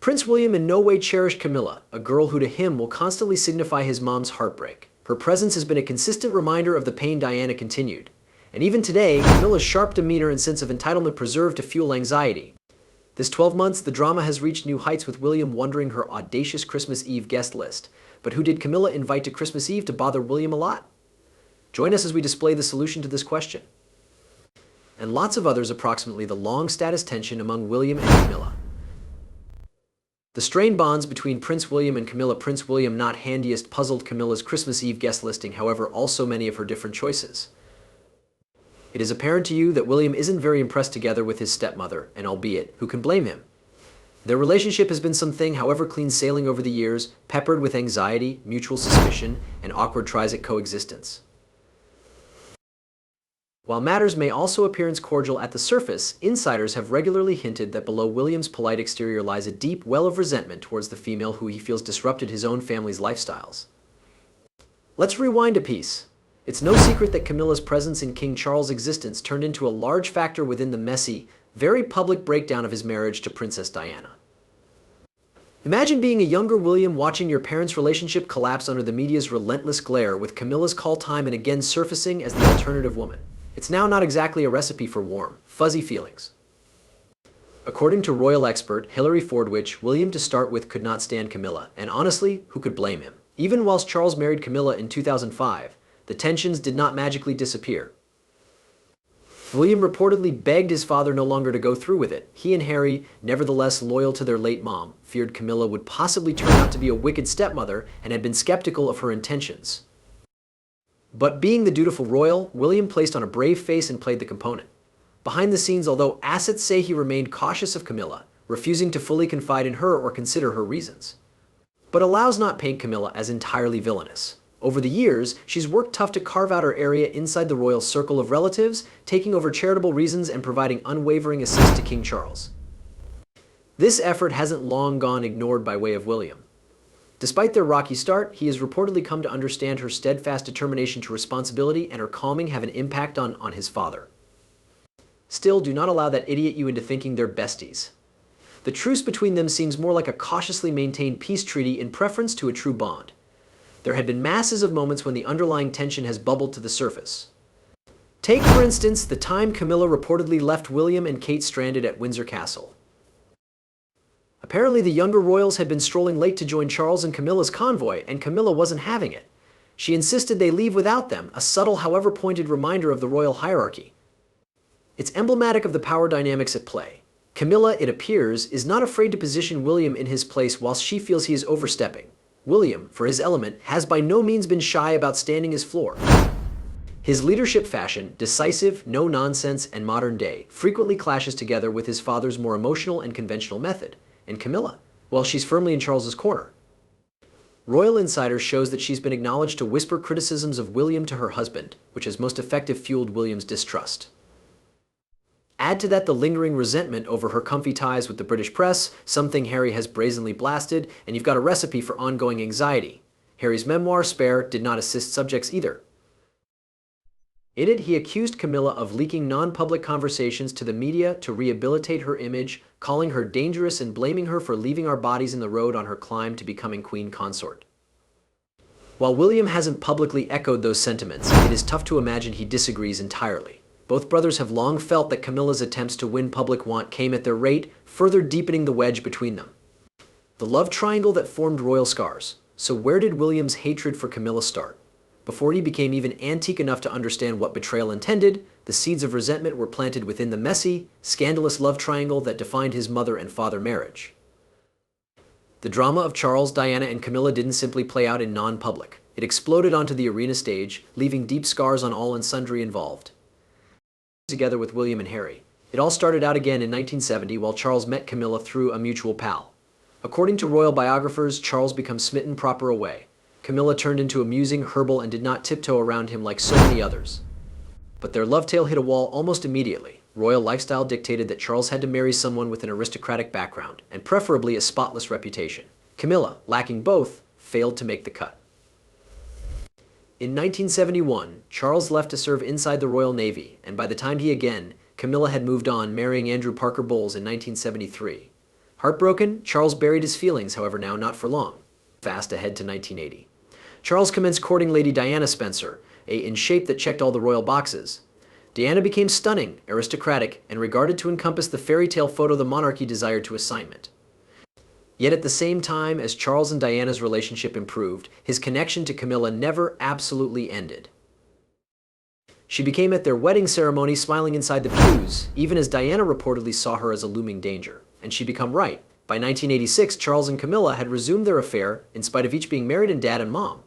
Prince William in no way cherished Camilla, a girl who to him will constantly signify his mom's heartbreak. Her presence has been a consistent reminder of the pain Diana continued. And even today, Camilla's sharp demeanor and sense of entitlement preserve to fuel anxiety. This 12 months, the drama has reached new heights with William wondering her audacious Christmas Eve guest list. But who did Camilla invite to Christmas Eve to bother William a lot? Join us as we display the solution to this question. And lots of others approximately the long status tension among William and Camilla. The strained bonds between Prince William and Camilla. Prince William not handiest puzzled Camilla's Christmas Eve guest listing, however, also many of her different choices. It is apparent to you that William isn't very impressed together with his stepmother, and albeit, who can blame him? Their relationship has been something, however, clean sailing over the years, peppered with anxiety, mutual suspicion, and awkward tries at coexistence. While matters may also appear cordial at the surface, insiders have regularly hinted that below William's polite exterior lies a deep well of resentment towards the female who he feels disrupted his own family's lifestyles. Let's rewind a piece. It's no secret that Camilla's presence in King Charles' existence turned into a large factor within the messy, very public breakdown of his marriage to Princess Diana. Imagine being a younger William watching your parents' relationship collapse under the media's relentless glare, with Camilla's call time and again surfacing as the alternative woman. It's now not exactly a recipe for warm, fuzzy feelings. According to royal expert Hilary Fordwich, William to start with could not stand Camilla, and honestly, who could blame him? Even whilst Charles married Camilla in 2005, the tensions did not magically disappear. William reportedly begged his father no longer to go through with it. He and Harry, nevertheless loyal to their late mom, feared Camilla would possibly turn out to be a wicked stepmother and had been skeptical of her intentions. But being the dutiful royal, William placed on a brave face and played the component. Behind the scenes, although assets say he remained cautious of Camilla, refusing to fully confide in her or consider her reasons. But allows not paint Camilla as entirely villainous. Over the years, she's worked tough to carve out her area inside the royal circle of relatives, taking over charitable reasons and providing unwavering assist to King Charles. This effort hasn't long gone ignored by way of William. Despite their rocky start, he has reportedly come to understand her steadfast determination to responsibility and her calming have an impact on his father. Still, do not allow that idiot you into thinking they're besties. The truce between them seems more like a cautiously maintained peace treaty in preference to a true bond. There had been masses of moments when the underlying tension has bubbled to the surface. Take, for instance, the time Camilla reportedly left William and Kate stranded at Windsor Castle. Apparently, the younger royals had been strolling late to join Charles and Camilla's convoy, and Camilla wasn't having it. She insisted they leave without them, a subtle, however pointed reminder of the royal hierarchy. It's emblematic of the power dynamics at play. Camilla, it appears, is not afraid to position William in his place whilst she feels he is overstepping. William, for his element, has by no means been shy about standing his floor. His leadership fashion, decisive, no-nonsense, and modern day, frequently clashes together with his father's more emotional and conventional method. And Camilla, well, she's firmly in Charles's corner. Royal Insider shows that she's been acknowledged to whisper criticisms of William to her husband, which has most effectively fueled William's distrust. Add to that the lingering resentment over her comfy ties with the British press, something Harry has brazenly blasted, and you've got a recipe for ongoing anxiety. Harry's memoir, Spare, did not assist subjects either. In it, he accused Camilla of leaking non-public conversations to the media to rehabilitate her image, calling her dangerous and blaming her for leaving our bodies in the road on her climb to becoming queen consort. While William hasn't publicly echoed those sentiments, it is tough to imagine he disagrees entirely. Both brothers have long felt that Camilla's attempts to win public want came at their rate, further deepening the wedge between them. The love triangle that formed royal scars. So where did William's hatred for Camilla start? Before he became even antique enough to understand what betrayal intended, the seeds of resentment were planted within the messy, scandalous love triangle that defined his mother and father marriage. The drama of Charles, Diana, and Camilla didn't simply play out in non-public. It exploded onto the arena stage, leaving deep scars on all and sundry involved. Together with William and Harry. It all started out again in 1970 while Charles met Camilla through a mutual pal. According to royal biographers, Charles becomes smitten proper away. Camilla turned into amusing, herbal, and did not tiptoe around him like so many others. But their love tale hit a wall almost immediately. Royal lifestyle dictated that Charles had to marry someone with an aristocratic background, and preferably a spotless reputation. Camilla, lacking both, failed to make the cut. In 1971, Charles left to serve inside the Royal Navy, and by the time Camilla had moved on, marrying Andrew Parker Bowles in 1973. Heartbroken, Charles buried his feelings, however, now not for long. Fast ahead to 1980. Charles commenced courting Lady Diana Spencer, in shape that checked all the royal boxes. Diana became stunning, aristocratic, and regarded to encompass the fairy tale photo the monarchy desired to assignment. Yet at the same time as Charles and Diana's relationship improved, his connection to Camilla never absolutely ended. She became at their wedding ceremony smiling inside the pews, even as Diana reportedly saw her as a looming danger. And she'd become right. By 1986, Charles and Camilla had resumed their affair, in spite of each being married and dad and mom.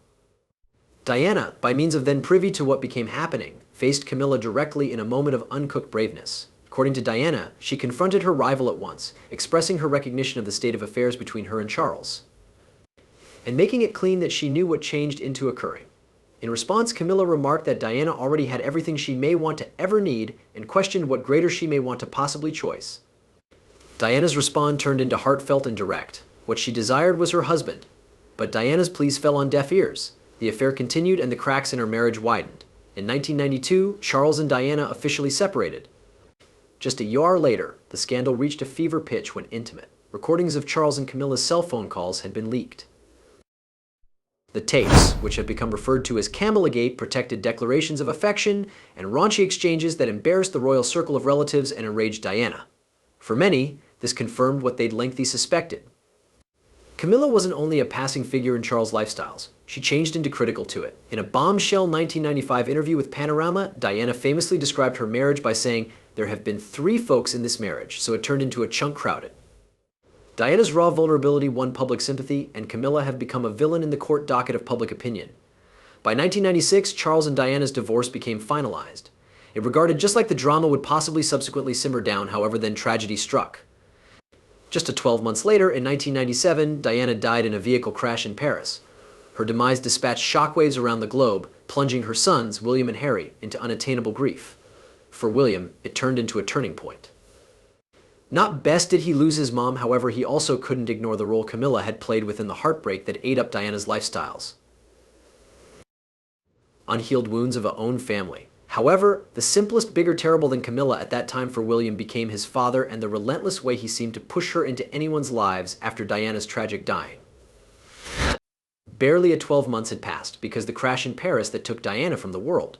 Diana, by means of then privy to what became happening, faced Camilla directly in a moment of uncooked braveness. According to Diana, she confronted her rival at once, expressing her recognition of the state of affairs between her and Charles, and making it clean that she knew what changed into occurring. In response, Camilla remarked that Diana already had everything she may want to ever need and questioned what greater she may want to possibly choice. Diana's response turned into heartfelt and direct. What she desired was her husband. But Diana's pleas fell on deaf ears. The affair continued and the cracks in her marriage widened. In 1992, Charles and Diana officially separated. Just a year later, the scandal reached a fever pitch when intimate. Recordings of Charles and Camilla's cell phone calls had been leaked. The tapes, which have become referred to as Camillagate, protected declarations of affection and raunchy exchanges that embarrassed the royal circle of relatives and enraged Diana. For many, this confirmed what they'd lengthily suspected. Camilla wasn't only a passing figure in Charles' lifestyles, she changed into critical to it. In a bombshell 1995 interview with Panorama, Diana famously described her marriage by saying, "There have been 3 folks in this marriage, so it turned into a chunk crowded." Diana's raw vulnerability won public sympathy, and Camilla have become a villain in the court docket of public opinion. By 1996, Charles and Diana's divorce became finalized. It regarded just like the drama would possibly subsequently simmer down, however, then tragedy struck. Just 12 months later, in 1997, Diana died in a vehicle crash in Paris. Her demise dispatched shockwaves around the globe, plunging her sons, William and Harry, into unattainable grief. For William, it turned into a turning point. Not best did he lose his mom, however, he also couldn't ignore the role Camilla had played within the heartbreak that ate up Diana's lifestyles. Unhealed wounds of a own family. However, the simplest bigger terrible than Camilla at that time for William became his father and the relentless way he seemed to push her into anyone's lives after Diana's tragic dying. Barely 12 months had passed because the crash in Paris that took Diana from the world.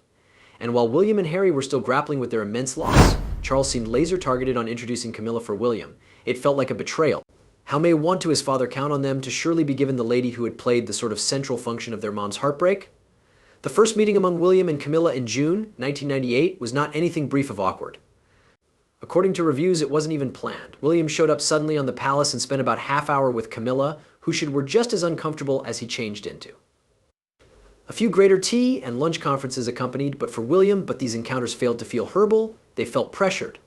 And while William and Harry were still grappling with their immense loss, Charles seemed laser-targeted on introducing Camilla for William. It felt like a betrayal. How may want to his father count on them to surely be given the lady who had played the sort of central function of their mom's heartbreak? The first meeting among William and Camilla in June 1998 was not anything brief of awkward. According to reviews, it wasn't even planned. William showed up suddenly on the palace and spent about half hour with Camilla, who were just as uncomfortable as he changed into. A few greater tea and lunch conferences accompanied, but for William, these encounters failed to feel herbal, they felt pressured.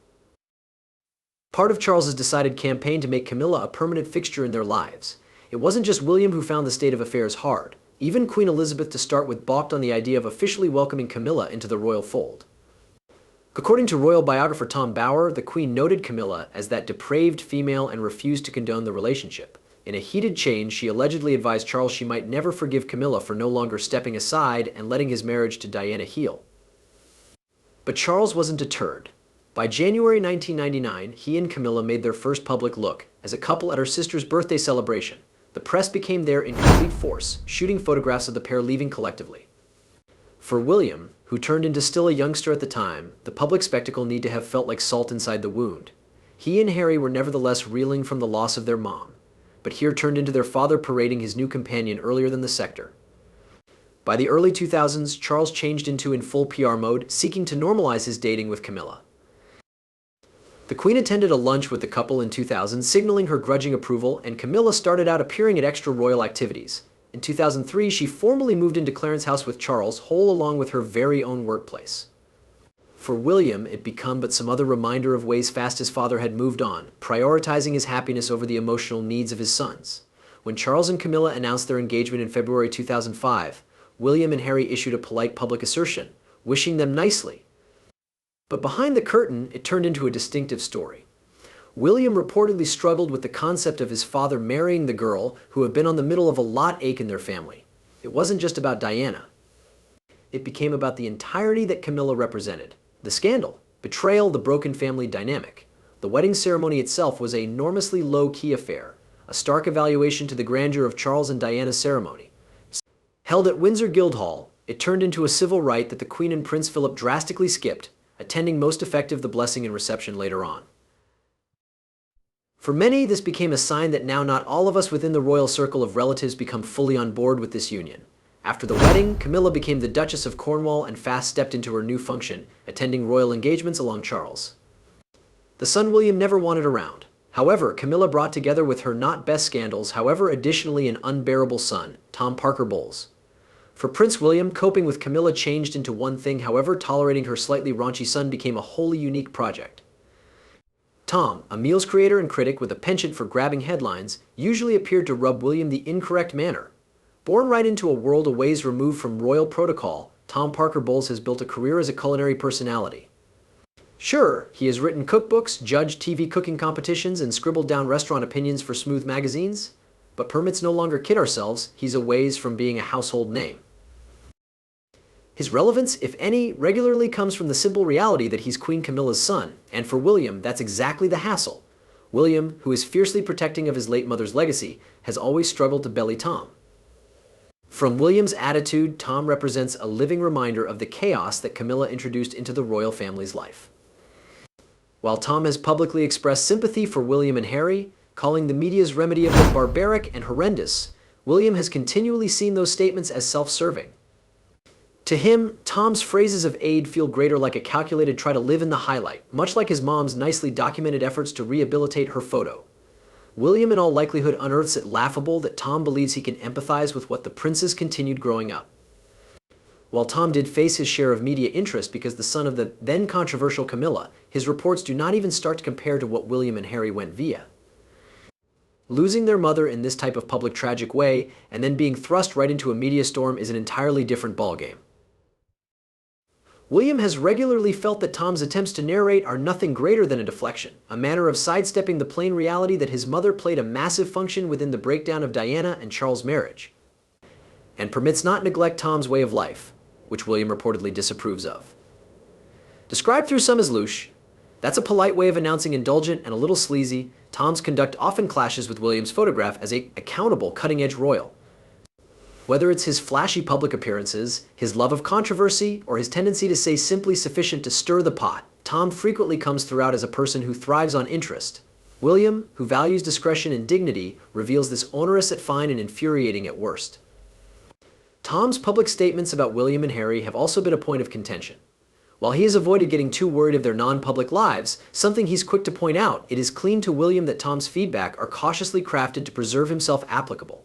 Part of Charles's decided campaign to make Camilla a permanent fixture in their lives. It wasn't just William who found the state of affairs hard. Even Queen Elizabeth, to start with, balked on the idea of officially welcoming Camilla into the royal fold. According to royal biographer Tom Bower, the Queen noted Camilla as that depraved female and refused to condone the relationship. In a heated change, she allegedly advised Charles she might never forgive Camilla for no longer stepping aside and letting his marriage to Diana heal. But Charles wasn't deterred. By January 1999, he and Camilla made their first public look, as a couple at her sister's birthday celebration. The press became there in complete force, shooting photographs of the pair leaving collectively. For William, who turned into still a youngster at the time, the public spectacle need to have felt like salt inside the wound. He and Harry were nevertheless reeling from the loss of their mom, but here turned into their father parading his new companion earlier than the sector. By the early 2000s, Charles changed into in full PR mode, seeking to normalize his dating with Camilla. The Queen attended a lunch with the couple in 2000, signaling her grudging approval, and Camilla started out appearing at extra royal activities. In 2003, she formally moved into Clarence House with Charles, whole along with her very own workplace. For William, it became but some other reminder of ways fast his father had moved on, prioritizing his happiness over the emotional needs of his sons. When Charles and Camilla announced their engagement in February 2005, William and Harry issued a polite public assertion, wishing them nicely. But behind the curtain, it turned into a distinctive story. William reportedly struggled with the concept of his father marrying the girl who had been on the middle of a lot ache in their family. It wasn't just about Diana. It became about the entirety that Camilla represented. The scandal, betrayal, the broken family dynamic. the wedding ceremony itself was an enormously low-key affair, a stark evaluation to the grandeur of Charles and Diana's ceremony. Held at Windsor Guildhall, it turned into a civil rite that the Queen and Prince Philip drastically skipped, attending most effective the blessing and reception later on. For many, this became a sign that now not all of us within the royal circle of relatives become fully on board with this union. After the wedding, Camilla became the Duchess of Cornwall and fast stepped into her new function, attending royal engagements along Charles. The son William never wanted around. However, Camilla brought together with her not best scandals, however, additionally an unbearable son, Tom Parker Bowles. For Prince William, coping with Camilla changed into one thing, however, tolerating her slightly raunchy son became a wholly unique project. Tom, a meals creator and critic with a penchant for grabbing headlines, usually appeared to rub William the incorrect manner. Born right into a world a ways removed from royal protocol, Tom Parker Bowles has built a career as a culinary personality. Sure, he has written cookbooks, judged TV cooking competitions, and scribbled down restaurant opinions for Smooth magazines, but permits no longer kid ourselves, he's a ways from being a household name. His relevance, if any, regularly comes from the simple reality that he's Queen Camilla's son, and for William, that's exactly the hassle. William, who is fiercely protecting of his late mother's legacy, has always struggled to belly Tom. From William's attitude, Tom represents a living reminder of the chaos that Camilla introduced into the royal family's life. While Tom has publicly expressed sympathy for William and Harry, calling the media's remedy of both barbaric and horrendous, William has continually seen those statements as self-serving. To him, Tom's phrases of aid feel greater like a calculated try to live in the highlight, much like his mom's nicely documented efforts to rehabilitate her photo. William in all likelihood unearths it laughable that Tom believes he can empathize with what the princes continued growing up. While Tom did face his share of media interest because the son of the then controversial Camilla, his reports do not even start to compare to what William and Harry went via. Losing their mother in this type of public tragic way and then being thrust right into a media storm is an entirely different ballgame. William has regularly felt that Tom's attempts to narrate are nothing greater than a deflection, a manner of sidestepping the plain reality that his mother played a massive function within the breakdown of Diana and Charles' marriage, and permits not neglect Tom's way of life, which William reportedly disapproves of. Described through some as louche, that's a polite way of announcing indulgent and a little sleazy. Tom's conduct often clashes with William's photograph as a accountable, cutting-edge royal. Whether it's his flashy public appearances, his love of controversy, or his tendency to say simply sufficient to stir the pot, Tom frequently comes throughout as a person who thrives on interest. William, who values discretion and dignity, reveals this onerous at fine and infuriating at worst. Tom's public statements about William and Harry have also been a point of contention. While he has avoided getting too worried of their non-public lives, something he's quick to point out, it is clean to William that Tom's feedback are cautiously crafted to preserve himself applicable.